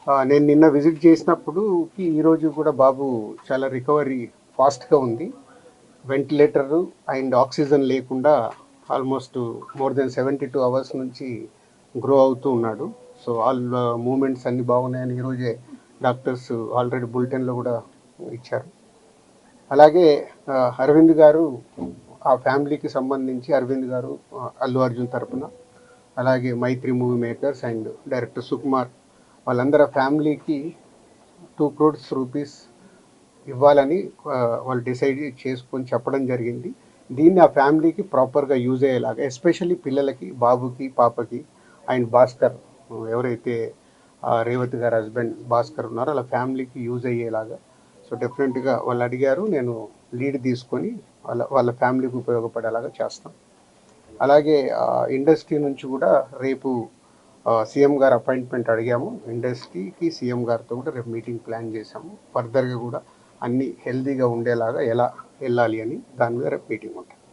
నేను నిన్న విజిట్ చేసినప్పుడు ఈరోజు కూడా బాబు చాలా రికవరీ ఫాస్ట్గా ఉంది. వెంటిలేటర్ అండ్ ఆక్సిజన్ లేకుండా ఆల్మోస్ట్ మోర్ దెన్ 72 అవర్స్ నుంచి గ్రో అవుతూ ఉన్నాడు. సో ఆల్ మూమెంట్స్ అన్నీ బాగున్నాయని ఈరోజే డాక్టర్స్ ఆల్రెడీ బులెటిన్లో కూడా ఇచ్చారు. అలాగే అరవింద్ గారు ఆ ఫ్యామిలీకి సంబంధించి అరవింద్ గారు అల్లు అర్జున్ తరపున, అలాగే Mythri movie makers and director Sukumar వాళ్ళందరూ ఫ్యామిలీకి 2 crores రూపీస్ ఇవ్వాలని వాళ్ళు డిసైడ్ చేసుకొని చెప్పడం జరిగింది. దీన్ని ఆ ఫ్యామిలీకి ప్రాపర్గా యూజ్ అయ్యేలాగా, ఎస్పెషల్లీ పిల్లలకి, బాబుకి, పాపకి అండ్ భాస్కర్ ఎవరైతే రేవతి గారి హస్బెండ్ భాస్కర్ ఉన్నారో అలా ఫ్యామిలీకి యూజ్ అయ్యేలాగా. సో డెఫినెట్గా వాళ్ళు అడిగారు, నేను లీడ్ తీసుకొని వాళ్ళ ఫ్యామిలీకి ఉపయోగపడేలాగా చేస్తాం. అలాగే ఇండస్ట్రీ నుంచి కూడా రేపు సీఎం గారు అపాయింట్మెంట్ అడిగాము. ఇండస్ట్రీకి సీఎం గారితో కూడా రేపు మీటింగ్ ప్లాన్ చేశాము. ఫర్దర్గా కూడా అన్నీ హెల్తీగా ఉండేలాగా ఎలా వెళ్ళాలి అని దాని మీద రేపు మీటింగ్ ఉంటుంది.